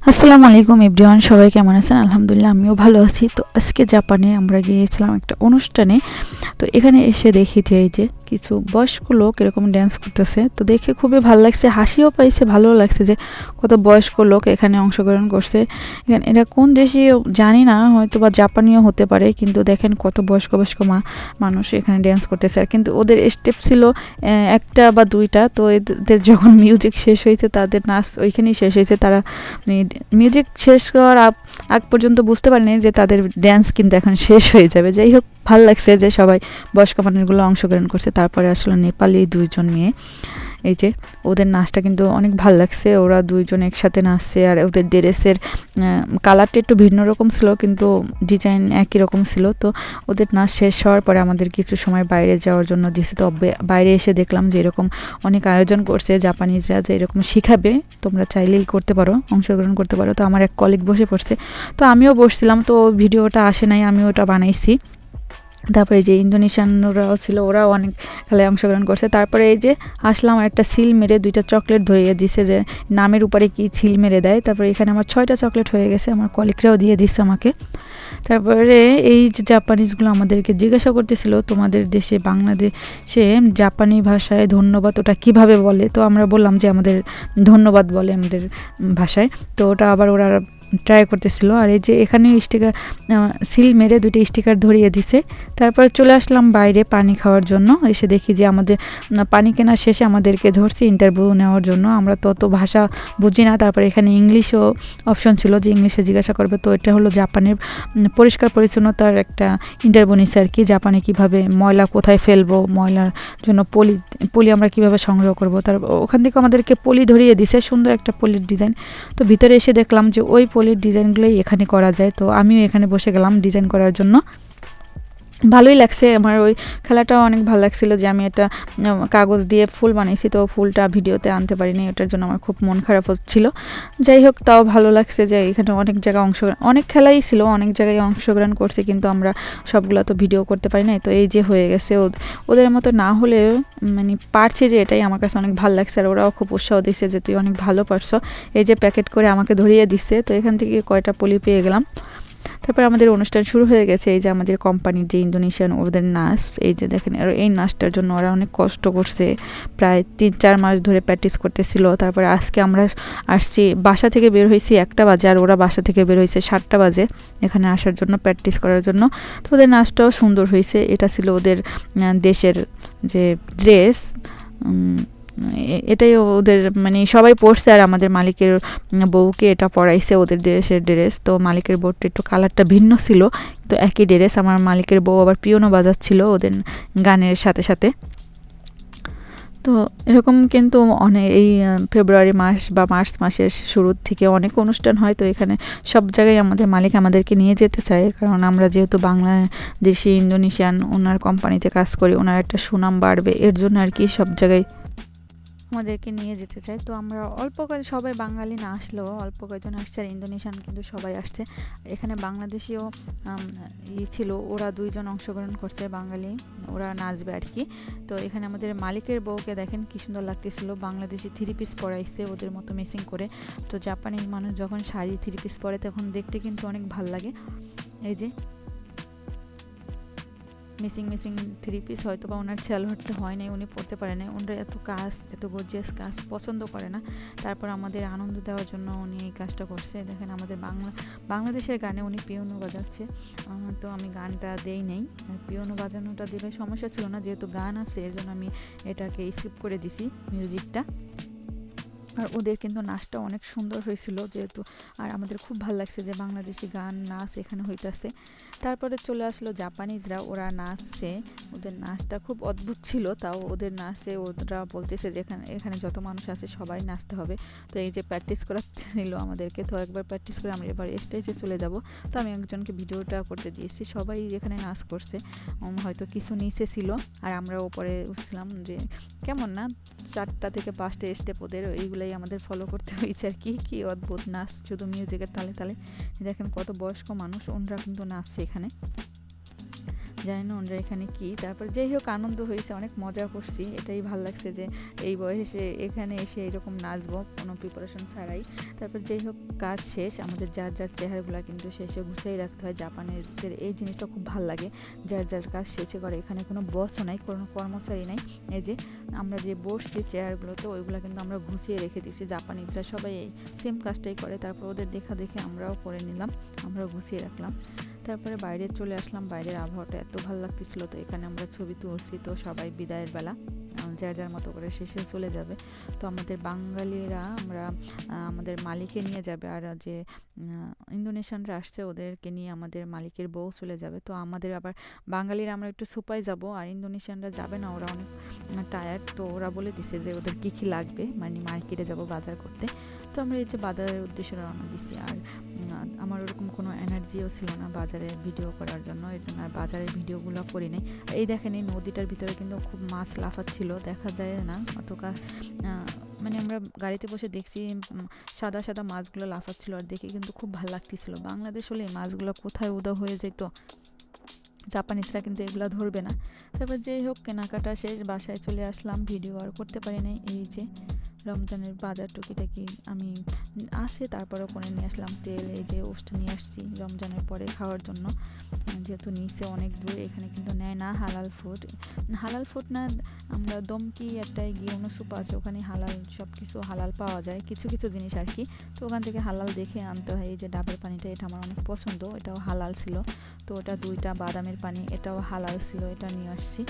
আসসালামু আলাইকুম এভরিওয়ান, সবাই কেমন আছেন? আলহামদুলিল্লাহ আমিও ভালো আছি। তো আজকে জাপানে আমরা গিয়েছিলাম একটা অনুষ্ঠানে। তো এখানে এসে দেখি যে এই যে কিছু বয়স্ক লোক এরকম ড্যান্স করতেছে। তো দেখে খুবই ভালো লাগছে, হাসিও পাইছে, ভালোও লাগছে যে কত বয়স্ক লোক এখানে অংশগ্রহণ করছে। এখানে এরা কোন দেশীয় জানি না, হয়তো বা জাপানিও হতে পারে, কিন্তু দেখেন কত বয়স্ক বয়স্ক মানুষ এখানে ড্যান্স করতেছে। আর কিন্তু ওদের স্টেপ ছিল একটা বা দুইটা। তো এদের যখন মিউজিক শেষ হয়েছে, তাদের নাচ ওইখানেই শেষ হয়েছে। তারা মিউজিক শেষ করার আগ পর্যন্ত বুঝতে পারিনি যে তাদের ড্যান্স কিন্তু এখন শেষ হয়ে যাবে। যাই হোক, ভালো লাগছে যে সবাই বয়স্ক মানুষগুলো অংশগ্রহণ করছে। তারপরে আসলে নেপালি দুইজন মেয়ে, এই যে ওদের নাচটা কিন্তু অনেক ভালো লাগছে। ওরা দুইজন একসাথে নাচছে, আর ওদের ড্রেসের কালারটা একটু ভিন্ন রকম ছিল, কিন্তু ডিজাইন একই রকম ছিল। তো ওদের নাচ শেষ হওয়ার পরে আমাদের কিছু সময় বাইরে যাওয়ার জন্য দিয়েছে। তো বাইরে এসে দেখলাম যে এরকম অনেক আয়োজন করছে জাপানিজরা, যে এরকম শিখাবে, তোমরা চাইলেই করতে পারো, অংশগ্রহণ করতে পারো। তো আমার এক কলিগ বসে পড়ছে, তো আমিও বসছিলাম। তো ভিডিওটা আসে নাই, আমি ওটা বানাইছি। তারপরে এই যে ইন্দোনেশিয়ানরাও ছিল, ওরাও অনেক খেলায় অংশগ্রহণ করছে। তারপরে এই যে আসলাম, একটা সিল মেরে দুইটা চকলেট ধরিয়ে দিছে, যে নামের উপরে কি সিল মেরে দেয়। তারপরে এখানে আমার 6টা চকলেট হয়ে গেছে, আমার কলিগরাও দিয়ে দিচ্ছে আমাকে। তারপরে এই যে জাপানিজগুলো আমাদেরকে জিজ্ঞাসা করতেছিল, তোমাদের দেশে বাংলাদেশে জাপানি ভাষায় ধন্যবাদ ওটা কিভাবে বলে। তো আমরা বললাম যে আমাদের ধন্যবাদ বলে আমাদের ভাষায়। তো ওটা আবার ওরা ট্রাই করতেছিল। আর এই যে এখানে স্টিকার সিল মেরে 2টা স্টিকার ধরিয়ে দিছে। তারপরে চলে আসলাম বাইরে পানি খাওয়ার জন্য। এসে দেখি যে আমাদের পানি কেনার শেষে আমাদেরকে ধরছে ইন্টারভিউ নেওয়ার জন্য। আমরা তত ভাষা বুঝি না। তারপরে এখানে ইংলিশও অপশন ছিল, যে ইংলিশে জিজ্ঞাসা করবে। তো এটা হলো জাপানের পরিষ্কার পরিচ্ছন্নতার একটা ইন্টারভিউ নিচ্ছে আর কি। জাপানে কিভাবে ময়লা কোথায় ফেলবো, ময়লার জন্য পলি আমরা কিভাবে সংগ্রহ করব। তার ওখান থেকে আমাদেরকে পলি ধরিয়ে দিছে, সুন্দর একটা পলির ডিজাইন। তো ভিতরে এসে দেখলাম যে ওই পলির ডিজাইনগুলোই এখানে করা যায়। তো আমিও এখানে বসে গেলাম ডিজাইন করার জন্য। ভালোই লাগছে, আমার ওই খেলাটাও অনেক ভালো লাগছিল, যে আমি একটা কাগজ দিয়ে ফুল বানিয়েছি। তো ফুলটা ভিডিওতে আনতে পারিনি, ওটার জন্য আমার খুব মন খারাপ হচ্ছিল। যাই হোক, তাও ভালো লাগছে যে এখানে অনেক জায়গায় অনেক খেলাই ছিল, অনেক জায়গায় অংশগ্রহণ করছে, কিন্তু আমরা সবগুলো তো ভিডিও করতে পারি নাই। তো এই যে হয়ে গেছে, ওদের মতো না হলেও মানে পারছি, যে এটাই আমার কাছে অনেক ভালো লাগছে। আর ওরাও খুব উৎসাহ দিচ্ছে যে তুই অনেক ভালো পারছো। এই যে প্যাকেট করে আমাকে ধরিয়ে দিচ্ছে। তো এখান থেকে কয়টা পলি পেয়ে গেলাম। তারপর আমাদের অনুষ্ঠান শুরু হয়ে গেছে। এই যে আমাদের কোম্পানির যে ইন্দোনেশিয়ান, ওদের নাচ, এই যে দেখেন, এই নাচটার জন্য ওরা অনেক কষ্ট করছে, প্রায় 3-4 মাস ধরে প্র্যাকটিস করতেছিল। তারপরে আজকে আমরা আসছি, বাসা থেকে বের হয়েছি 1টা বাজে, আর ওরা বাসা থেকে বের হয়েছে 7টা বাজে এখানে আসার জন্য, প্র্যাকটিস করার জন্য। তো ওদের নাচটাও সুন্দর হয়েছে। এটা ছিল ওদের দেশের যে ড্রেস, এটাই ওদের মানে সবাই পরছে। আর আমাদের মালিকের বউকে এটা পরাইছে, ওদের দেশের ড্রেস। তো মালিকের বউটা একটু কালারটা ভিন্ন ছিল, তো একই ড্রেস। আমার মালিকের বউ আবার পিয়ানো বাজাচ্ছিল ওদের গানের সাথে সাথে। তো এরকম কিন্তু অনেক এই ফেব্রুয়ারি মাস বা মার্চ মাসের শুরুর থেকে অনেক অনুষ্ঠান হয়। তো এখানে সব জায়গায় আমাদের মালিক আমাদেরকে নিয়ে যেতে চায়, কারণ আমরা যেহেতু বাংলাদেশি ইন্দোনেশিয়ান ওনার কোম্পানিতে কাজ করি, ওনার একটা সুনাম বাড়বে, এর জন্য আর কি সব জায়গায় আমাদেরকে নিয়ে যেতে চাই। তো আমরা অল্প করে, সবাই বাঙালি না আসলেও অল্প কয়েকজন আসছে, আর ইন্দোনেশিয়ান কিন্তু সবাই আসছে। এখানে বাংলাদেশিও ছিল, ওরা 2জন অংশগ্রহণ করছে, বাঙালি, ওরা নাচবে আর কি। তো এখানে আমাদের মালিকের বউকে দেখেন কি সুন্দর লাগতেছিল, বাংলাদেশি 3 পিস পরাইছে ওদের মতো মেসিং করে। তো জাপানি মানুষ যখন শাড়ি 3 পিস পরে, তখন দেখতে কিন্তু অনেক ভাল লাগে। এই যে মিসিং 3 পিস, হয়তো বা ওনার ছেলহটটা হয় নাই, উনি পড়তে পারে নাই। ওনারা এত কাজ, এত গর্জিয়াস কাজ পছন্দ করে না। তারপর আমাদের আনন্দ দেওয়ার জন্য উনি এই কাজটা করছে। দেখেন আমাদের বাংলাদেশের গানে উনি পিয়ানো বাজাচ্ছে। তো আমি গানটা দেই নাই, পিয়ানো বাজানোটা দিলে সমস্যা ছিল না, যেহেতু গান আছে, এর জন্য আমি এটাকে স্কিপ করে দিছি মিউজিকটা। আর ওদের কিন্তু নাচটা অনেক সুন্দর হয়েছিল যেহেতু, আর আমাদের খুব ভালো লাগছে যে বাংলাদেশি গান নাচ এখানে হইতাছে। তারপরে চলে আসলো জাপানিজরা, ওরা নাচছে, ওদের নাচটা খুব অদ্ভুত ছিল। তাও ওদের নাচে ওরা বলতেছে যে এখানে যত মানুষ আছে সবাই নাচতে হবে। তো এই যে প্র্যাকটিস করাচ্ছিল আমাদেরকে, তো একবার প্র্যাকটিস করে আমরা এবার স্টেজে চলে যাব। তো আমি একজনকে ভিডিওটা করতে দিয়েছি, সবাই এখানে নাচ করছে, হয়তো কিছু নিচে ছিল আর আমরা ওপরে উঠছিলাম। যে কেমন না, 4টা থেকে 5টা স্টেপ ওদের, এইগুলাই আমাদের ফলো করতে হয়েছে আর কি। কি অদ্ভুত নাচ, শুধু মিউজিকের তালে তালে। দেখেন কত বয়স্ক মানুষ, ওনরা কিন্তু নাচছে এখানে। জানি না ওনারা এখানে কি। তারপর যাই হোক আনন্দ হয়েছে, অনেক মজা করছি, এটাই ভাল লাগছে যে এই বয়সে এখানে এসে এরকম নাচবো কোনো প্রিপারেশন ছাড়াই। তারপর যাই হোক কাজ শেষ, আমাদের যার যার চেহারাগুলো কিন্তু শেষে গুছিয়ে রাখতে হয়। জাপানের এই জিনিসটা খুব ভাল লাগে, যার যার কাজ শেষে করে, এখানে কোনো বসও নাই, কোনো কর্মচারী নাই। এই যে আমরা যে বসছি চেয়ারগুলো, তো ওইগুলো কিন্তু আমরা গুছিয়ে রেখে দিচ্ছি। জাপানিজরা সবাই এই সেম কাজটাই করে, তারপর ওদের দেখা দেখে আমরাও করে নিলাম, আমরাও গুছিয়ে রাখলাম। তারপরে বাইরে চলে আসলাম, বাইরের আবহাওয়াটা এত ভালো লাগতেছিল, তো এখানে আমরা ছবি তুলছি। তো সবাই বিদায়ের বেলা যার যার মতো করে শেষে চলে যাবে। তো আমাদের বাঙালিরা আমরা আমাদের মালিকে নিয়ে যাবে, আর যে ইন্দোনেশিয়ানরা আসছে ওদেরকে নিয়ে আমাদের মালিকের বউ চলে যাবে। তো আমাদের আবার বাঙালিরা আমরা একটু সুপায় যাব, আর ইন্দোনেশিয়ানরা যাবে না, ওরা অনেক টায়ার্ড। তো ওরা বলে দিছে যে ওদের কী কী লাগবে, মানে মার্কেটে যাব বাজার করতে। তো আমরা এই যে বাজারের উদ্দেশ্যে রওনা দিছি, আর আমার ওরকম কোনো এনার্জিও ছিল না বাজারে ভিডিও করার জন্য, এর জন্য আর বাজারের ভিডিওগুলো করি নাই। এই দেখেন এই নদীটার ভিতরে কিন্তু খুব মাছ লাফাচ্ছিল, দেখা যায় না অত মানে আমরা গাড়িতে বসে দেখছি সাদা সাদা মাছগুলো লাফাচ্ছিল, আর দেখে কিন্তু খুব ভালো লাগতেছিল। বাংলাদেশ হলে এই মাছগুলো কোথায় উদা হয়ে যেত, জাপানিজরা কিন্তু এগুলো ধরবে না। তারপর যেই হোক কেনাকাটা শেষ, বাসায় চলে আসলাম, ভিডিও আর করতে পারি নাই। এই যে রমজানের বাজার টুকিটাকি আমি আসে তারপরেও করে নিয়ে আসলাম। তেল এই যে ওস্ট নিয়ে আসছি রমজানের পরে খাওয়ার জন্য, যেহেতু নিচে অনেক দূর, এখানে কিন্তু নেয় না হালাল ফুড না। আমরা দমকি একটা গিয়েনো সুপ আছে, ওখানে হালাল সব কিছু হালাল পাওয়া যায়, কিছু কিছু জিনিস আর কি। তো ওখান থেকে হালাল দেখে আনতে হয়। এই যে ডাবের পানিটা, এটা আমার অনেক পছন্দ, এটাও হালাল ছিল। তো ওটা 2টা বাদামের পানি, এটাও হালাল ছিল, এটা নিয়ে আসছি।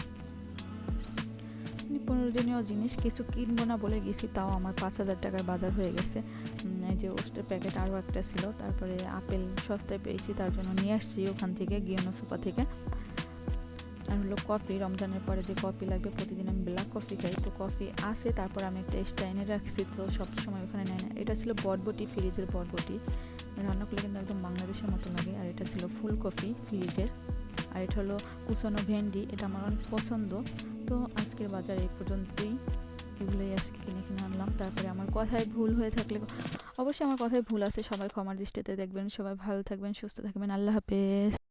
প্রয়োজনীয় জিনিস কিছু কিনবো না বলে গেছি, তাও আমার 5,000 টাকার বাজার হয়ে গেছে। এই যে ওস্টের প্যাকেট আরও একটা ছিল, তারপরে আপেল সস্তায় পেয়েছি, তার জন্য নিয়ে আসছি ওখান থেকে গিয়েনো সুপা থেকে। আর হলো কফি, রমজানের পরে যে কফি লাগবে, প্রতিদিন আমি ব্ল্যাক কফি খাই, তো কফি আছে। তারপর আমি একটা এক্সট্রা এনে রাখছি, তো সবসময় ওখানে নেয় না। এটা ছিল বরবটি, ফ্রিজের বরবটি, রান্না করলে কিন্তু একদম বাংলাদেশের মতো লাগে। আর এটা ছিল ফুল কফি ফ্রিজের, আর এটা হলো কুচানো ভেন্ডি, এটা আমার অনেক পছন্দ। তো আজকের বাজার এই পর্যন্তই, এগুলোই আজকে কিনে আনলাম। তারপরে আমার কথায় ভুল হয়ে থাকলে অবশ্যই আমার কথায় ভুল আছে, সবাই ক্ষমার দৃষ্টিতে দেখবেন। সবাই ভালো থাকবেন, সুস্থ থাকবেন, আল্লাহ হাফেজ।